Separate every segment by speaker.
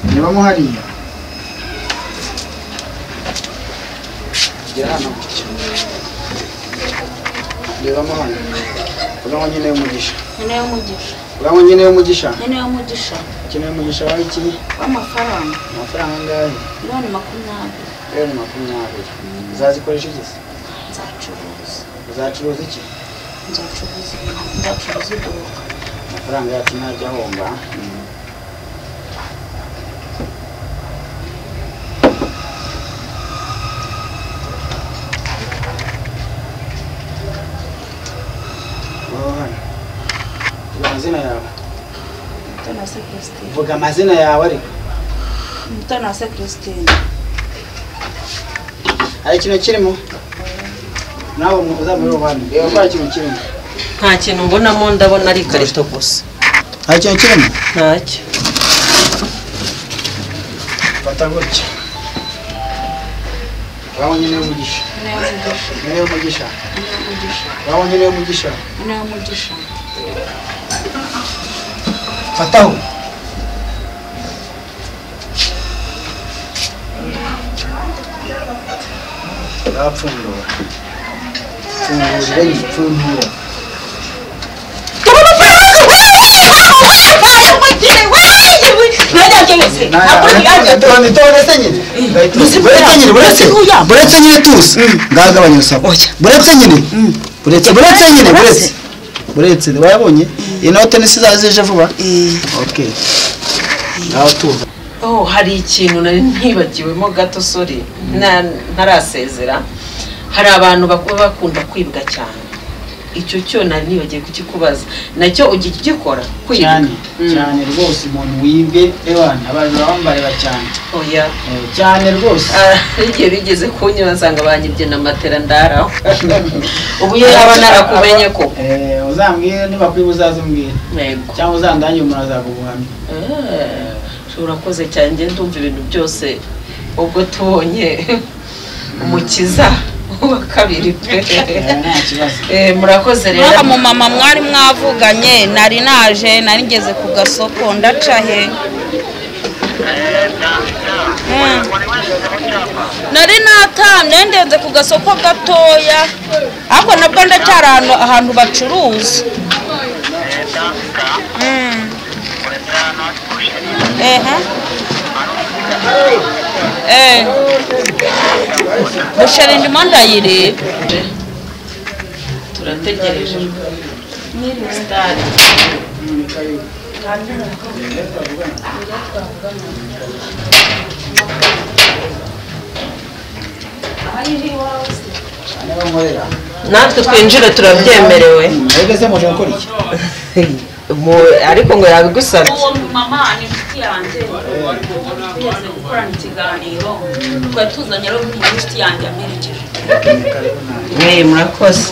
Speaker 1: niba muhariya gera hano gutya niba muhano uramo nyine y'umugisha nyine y'umugisha nyine y'umugisha wawe iki
Speaker 2: amafaranga
Speaker 1: angahe
Speaker 2: miliyoni 20
Speaker 1: uzazikoresha iki
Speaker 2: nzacuruza
Speaker 1: uzacuruza iki
Speaker 2: nzacuruza iduka
Speaker 1: amafaranga yacu ntajya ahomba amazina yawe
Speaker 2: Mutanase Christine
Speaker 1: vuga amazina yawe ariko
Speaker 2: Mutanase Christine
Speaker 1: hari ikintu kirimo nawe uzamuri ubane reba ko hari ikintu kirimo
Speaker 3: nta kintu mbonamo ndabona ari karito gusa
Speaker 1: hari ikintu kirimo
Speaker 3: ntacyo
Speaker 1: fata gutya wawe nyine y'umugisha wawe nyine y'umugisha fataho yapfundura fungura buretse nyine tuzi ngagabanya usaba buretse nyine buretse wayabonye inote nisizaje vuba okay naho tuva
Speaker 3: hari ikintu nari ntibagiwemo gato sorry ntarasezera hari abantu bakunda kwibwa cyane icyo cyo nari nibagiye kukikubaza nacyo ugikora
Speaker 1: cyane rwose umuntu wibwe ebana abantu bambareba cyane
Speaker 3: oya
Speaker 1: cyane rwose
Speaker 3: igihe bigeze kunyura nsanga banyibye na matera ndaraho ubu yaba narakumenye ko
Speaker 1: uzambwire niba kwibuzazumbwire cyangwa uzandanye umuntu azakuguhamya
Speaker 3: urakoze cyane ngende ndumva ibintu byose ubwo tubonye umukiza wa kabiri murakoze rero
Speaker 2: mu mama mwari mwavuganye nari naje nari ngeze ku gasoko ndaca he nari natamye ndenze ku gasoko gatoya ariko nabwo ndacyari ahantu bacuruza bushari ndimo ndayireba
Speaker 3: turategereje stade natwe twinjire turabyemerewe
Speaker 1: ese muje gukora iki
Speaker 3: ariko ngo yabigusabye
Speaker 2: uwo mama ni inshuti yanjye twese gukorana ikiganiro twari tuzanye rero nk'inshuti yanjye amerekeje
Speaker 3: murakoze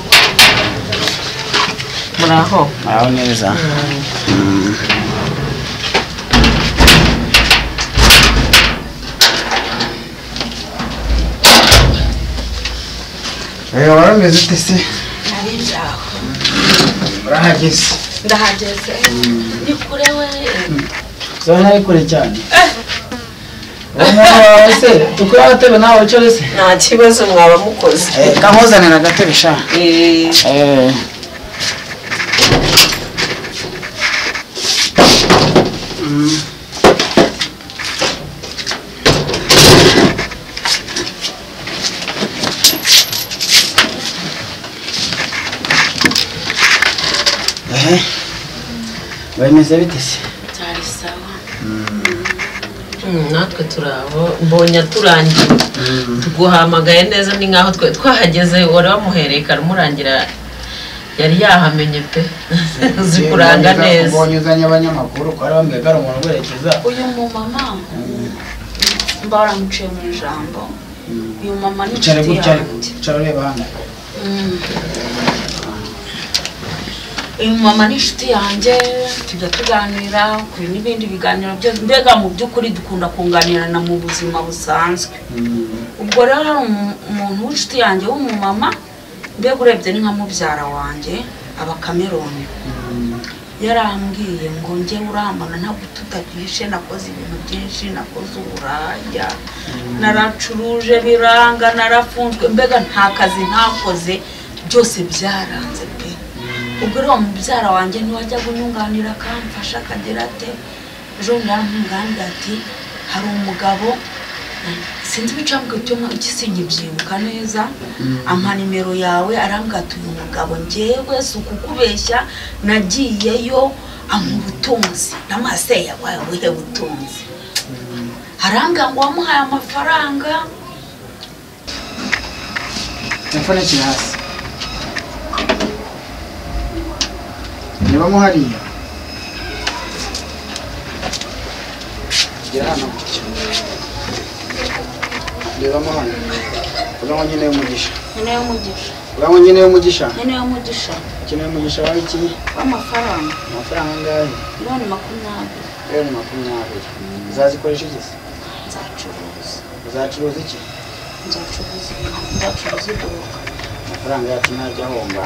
Speaker 3: muraho
Speaker 1: neza warameze ute se
Speaker 2: nari njaho
Speaker 1: urahageze
Speaker 2: ndahageze ni kure we
Speaker 1: zona ari kure cyane wawe se tukora agatebe nawe cyo se
Speaker 3: nta kibazo mwaba mukoze
Speaker 1: kamuzanira agatebe sha bameze bite se
Speaker 2: cyari sawa
Speaker 3: natwe turaho mbonye turangiye tuguhamagaye neza ni nkaho twe twahageze wari wamuherekana umurangira yari yahamenye pe zikuranga neza
Speaker 1: mbonye uzanye abanyamakuru ko ari bambwiye ko ari umuntu werekeza
Speaker 2: uyu mumama mbaramuciye mu ijambo uyu mama ni inshuti yanjye
Speaker 1: ureba hano
Speaker 2: uyu mama ni inshuti yanjye tujya tuganira kuri n'ibindi biganiro byose mbega mu by'ukuri dukunda kunganirana mu buzima busanzwe ubwo rero hari umuntu w'inshuti yanjye w'umumama mbega urebye ni nka mubyara wanjye aba Cameroon yarambwiye ngo njye urambona ntabwo tutagishe nakoze ibintu byinshi nakoze uburaya naracuruje biranga narafunzwe mbega nta kazi ntakoze byose byaranze pe ubwo rero mubyara wanjye ntiwajya kunyunganira akamfasha akagira ate ejo yaramwunganira ati hari umugabo sinzi bicambwe cyo ikisingibyibuka neza ampa nimero yawe arambwira ati uyu mugabo njyewe sukukubeshya nagiyeyo amubutunzi namase yabaye buhe butunzi haranga ngo wamuhaye amafaranga
Speaker 1: telefone kirasi niba muhariya gerana niba muhana uramo nyine umugisha uramo umugisha cyane umugisha wawe iki
Speaker 2: amafaranga
Speaker 1: angahe
Speaker 2: miliyoni 20
Speaker 1: uzazikoresha iki
Speaker 2: nzacuruza
Speaker 1: iki
Speaker 2: nzacuruza iduka
Speaker 1: amafaranga yacu ntajya ahomba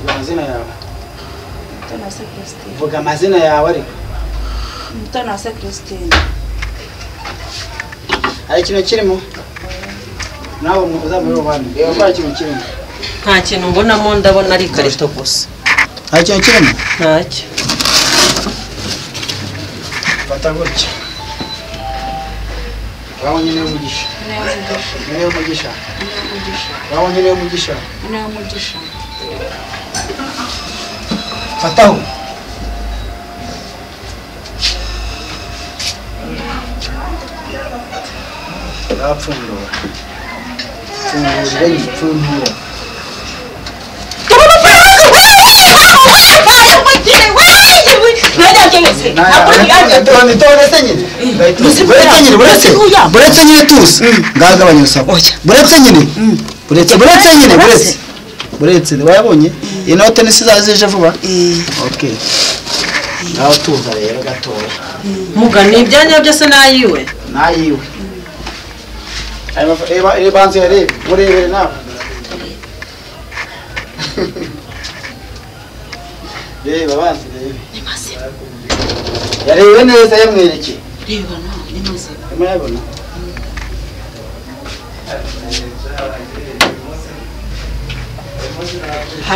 Speaker 1: amazina yawe
Speaker 2: Mutanase Christine
Speaker 1: vuga amazina yawe ariko
Speaker 2: Mutanase Christine
Speaker 1: hari ikintu kirimo nawe uzamuri ubandi reba ko hari ikintu kirimo
Speaker 3: nta kintu mbonamo ndabona ari karito gusa
Speaker 1: hari ikintu kirimo
Speaker 3: ntacyo
Speaker 1: fata gutya uramo nyine umugisha uramo nyine umugisha fataho rapfundura fungura buretse nyine tuzi ngagabanya usaba buretse wayabonye inote nisizaje vuba okay naho tuza rero gatoya
Speaker 3: mugani ibyanya byose nayiwe
Speaker 1: ayo banze yarebe murebere nawe reba banze rebe yarebe neza yamwerekeye
Speaker 2: reba no nimaze
Speaker 1: murabona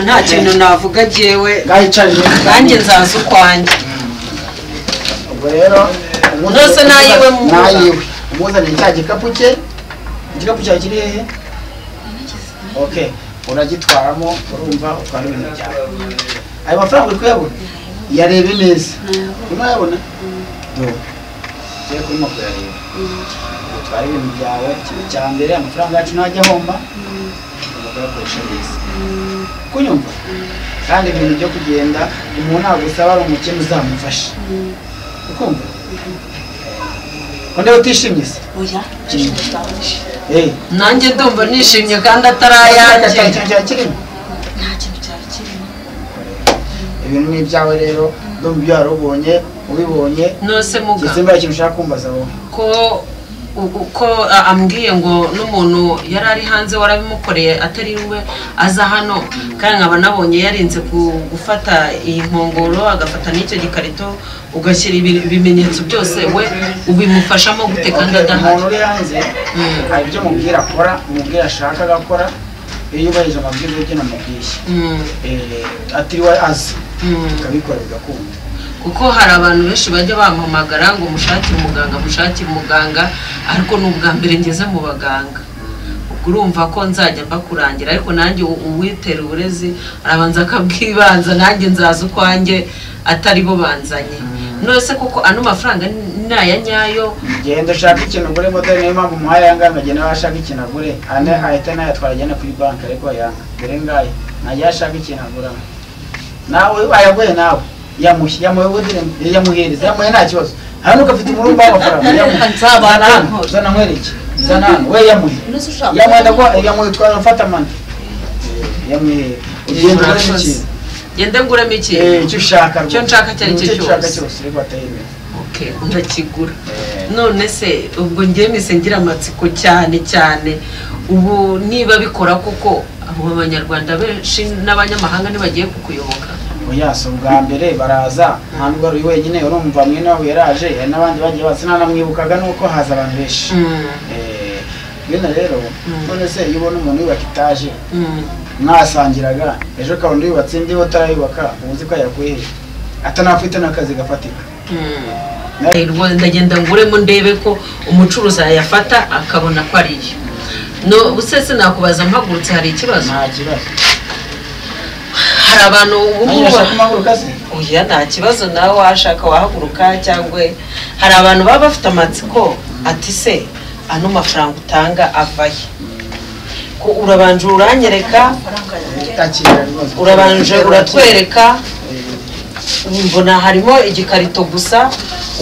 Speaker 3: nta kintu navuga jewe
Speaker 1: gahicarije
Speaker 3: nanjye nzaza ukwanjye
Speaker 1: ubwo rero
Speaker 3: Nose nayiwe
Speaker 1: umuzaniye cya gikapu cye igikapu cyawe kiri hehe okay uragitwaramo urumva utwara ibintu byawe ayo mafaranga uri kuyabona yarebe neza urayabona kuri moto yareba utwara ibintu byawe ikintu cya mbere amafaranga yacu ntajya ahomba ugakoresha neza kunyumva kandi ibintu byo kugenda umuntu ntabwo usaba ari umukene uzamufasha ukumva konde utishimye se
Speaker 2: oya
Speaker 3: nanjye ndumva nishimye kandi atarayanjye
Speaker 1: nta kintu cyakirimo ibintu ni ibyawe rero ndumva ibyo warubonye ubibonye
Speaker 3: nose muga
Speaker 1: gisimba ikintu ushaka kumbaza wowe
Speaker 3: ko ambwiye ngo n'umuntu yari ari hanze warabimukoreye atari we aza hano kandi nkaba nabonye yarinze gufata iyi nkongoro agafata n'icyo gikarito ugashyira ibimenyetso byose we ubimufashamo gute kandi adahari
Speaker 1: umuntu uri hanze hari ibyo mubwira akora umubwira ashaka agakora iyo yubahirije amabwiriza y'ibyo namubwiye atiriwe azi akabikora bigakunda
Speaker 3: kuko hari abantu benshi bajya bampamagara ngo mushakire umuganga ariko n'ubwa mbere ngeze mu baganga urumva ko nzajya mbakurangira ariko nanjye uwitera uburezi arabanza akabwibanza nanjye nzaza ukwanjye atari bo banzanye nose kuko ano mafaranga naya nyayo
Speaker 1: genda ushaka ikintu ugure modeli niyo mpamvu umuhaye ayangana agenda washaka ikintu agure ane ahita nayatwara agenda kuri banki ariko yanga dore ngaye najya yashaka ikintu aguramo nawe ayaguye nawe yamuhereza yamuhe nta kibazo hano ugafite umurumba w'amafaranga zana nkwereke zana hano we yamuhe twara ufata mani yamuhe ugenda uremo ikintu
Speaker 3: gende nguremo ikintu
Speaker 1: icyo ushaka
Speaker 3: icyo nshaka cyari cyo cyose
Speaker 1: reka atayemera
Speaker 3: okay ndakigura none se ubwo ngiye mise ngira amatsiko cyane ubu niba bikora koko abo abanyarwanda benshi n'abanyamahanga nibagiye kukuyoboka
Speaker 1: oyaso bwa mbere baraza nta nubwo ari wenyine urumva mwe nawe yaraje n'abandi bagiye basinanamwibukaga nuko haza abantu benshi bino rero none se iyo ubona umuntu yubaka itaje mwasangiraga ejo kabundi yubatse indi utarayubaka ubuzi ko yakuye atanafite n'akazi gafatika
Speaker 3: ndagenda nguremo ndebe ko umucuruzi yafata akabona ko ari yo no busese nakubaza mpagurutse hari ikibazo
Speaker 1: nta kibazo
Speaker 3: hari abantu
Speaker 1: oya
Speaker 3: nta kibazo nawe washaka wahaguruka cyangwa hari abantu baba bafite amatsiko ati se ano mafaranga utanga avaye ko urabanje uranyereka urabanje uratwereka mbona harimo igikarito gusa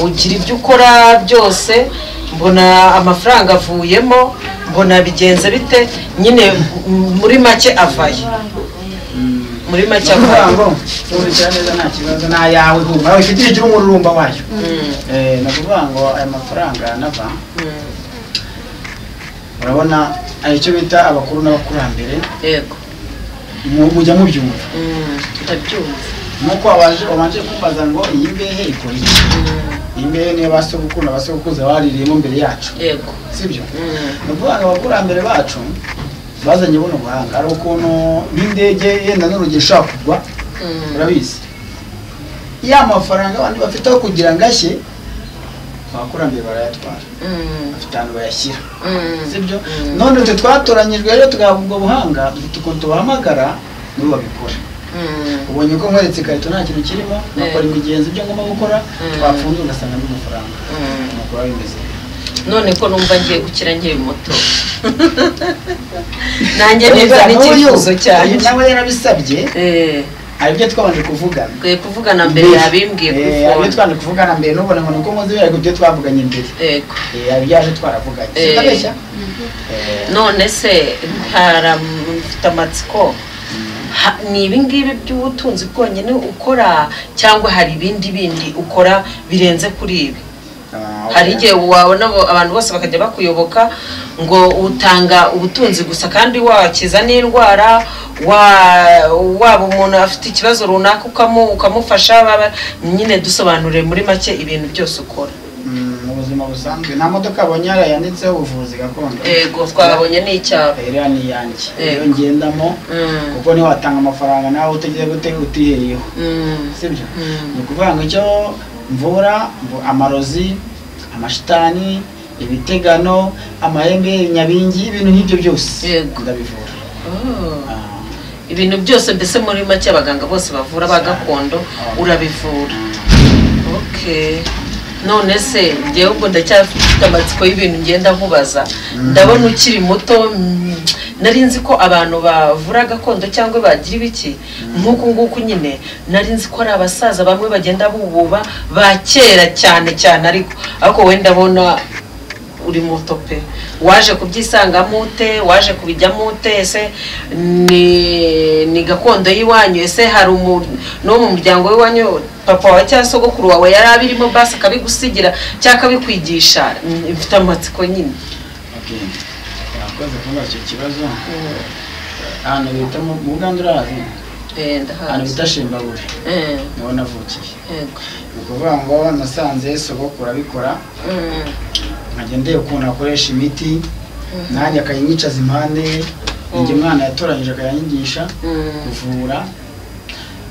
Speaker 3: ugira ibyo ukora byose mbona amafaranga avuyemo mbona bigenze bite nyine muri make avaye muri make avaye
Speaker 1: urikira neza nta kibazo na yawe humba nawe ufite igihe umururumba wayo nakuvuga ngo aya mafaranga nava urabona icyo bita abakuru n'abakurambere
Speaker 3: yego
Speaker 1: mujya mubyumva
Speaker 3: ndabyumva
Speaker 1: nuko wabanje kumbaza ngo iyi mbehe ikora iki iyi mbehe niyo basogokuru n'abasogokuruza baririyemo mbere yacu
Speaker 3: yego
Speaker 1: sibyo nukuvuga ngo abakurambere bacu bazanye buno buhanga ari ukuntu n'indege yenda n'urugero ishobora kugwa urabizi ya mafaranga abandi bafite aho kugira ngo ashye abakurambere barayatwara bafite ahantu bayashyira sibyo none twe twatoranyijwe rero tugahabwa ubwo buhanga dufite ukuntu tubahamagara nibo babikora ubonye ko nkweretse ikarito nta kintu kirimo nakora imigenzi ibyo ngomba gukora twafunze ugasanga n'amafaranga amakuru bimeze
Speaker 3: none ko numva ngiye gukira nkiri muto nanjye neza n'icyifuzo cyane
Speaker 1: nawe yarabisabye hari ibyo twabanje kuvugana
Speaker 3: kuvugana mbere yabimbwiye
Speaker 1: ibyo twabanje kuvugana mbere n'ubona ngo nuko muzi birago ibyo twavuganye mbere
Speaker 3: yego
Speaker 1: byaje twaravuganye sitabeshya
Speaker 3: none se mfite amatsiko ni ibingibi by'ubutunzi bwonyine ukora cyangwa hari ibindi ukora birenze kuri ibi hari igihe wabona abantu bose bakajya bakuyoboka ngo utanga ubutunzi gusa kandi wakiza n'indwara waba umuntu afite ikibazo runaka ukamufasha nyine dusobanurire muri make ibintu byose ukora
Speaker 1: mu buzima busanzwe nta modoka abonye yanditseho ubuvuzi gakondo
Speaker 3: yego twabonye n'icyapa
Speaker 1: rero ni yanjye iyo ngendamo kuko niho watanga amafaranga nawe utagiye gutega utihereyeho sibyo ni ukuvuga ngo icyo mvura amarozi amashitani ibitegano amahembe nyabingi ibintu nk'ibyo byose ndabivura
Speaker 3: ibintu byose mbese muri make abaganga bose bavura ba gakondo urabivura okay none se ngewe ubwo ndacyafite amatsiko y'ibintu ngenda nkubaza ndabona ukiri muto nari nzi ko abantu bavura gakondo cyangwa bagira ibiki nk'uku nguku nyine nari nzi ko ari abasaza bamwe bagenda bububa ba kera cyane ariko wenda ndabona uri muto pe waje kubyisangamo ute waje kubijyamo ute ese ni gakondo y'iwanyu ese hari no mu muryango w'iwanyu papa wa cyangwa sogokuru wawe yari abirimo basi akabigusigira cyangwa akabikwigisha mfite amatsiko nyine
Speaker 1: yakoze kuba icyo kibazo ahantu bita mu Uganda urazi ahantu bita Shimbabure niho navukiye ni ukuvuga ngo nasanze sogokuru abikora nkagendeye ukuntu akoresha imiti nanjye akayinyicaza impande njye mwana yatoranyije akayanyigisha kuvura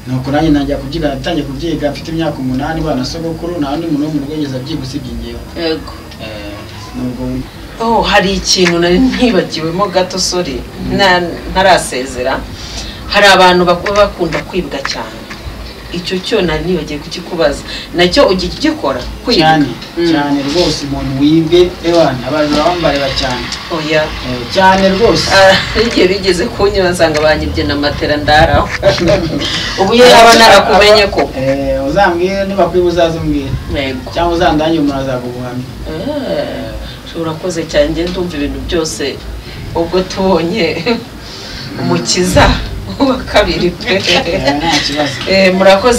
Speaker 1: nuko nanjye najya kubyiga natangiye kubyiga mfite imyaka 8 bana sogokuru nta wundi muntu wo mu rugo yigeze abyiga usibye njyewe
Speaker 3: yego
Speaker 1: nubwo
Speaker 3: hari ikintu nari ntibagiwemo gato sori ntarasezera hari abantu bakunda kwibwa cyane icyo cyo nari nibagiye kukikubaza nacyo ugikora
Speaker 1: cyane rwose umuntu wibwe abantu bambareba cyane
Speaker 3: oya
Speaker 1: cyane rwose
Speaker 3: igihe bigeze kunyura nsanga banyibye na matera ndaraho ubu yaba narakumenye ko
Speaker 1: uzambwire niba kwiba uzazumbwire cyangwa uzandanye umuntu azagubuhamya
Speaker 3: urakoze cyane ngende ndumva ibintu byose ubwo tubonye umukiza wa kabiri pe murakoze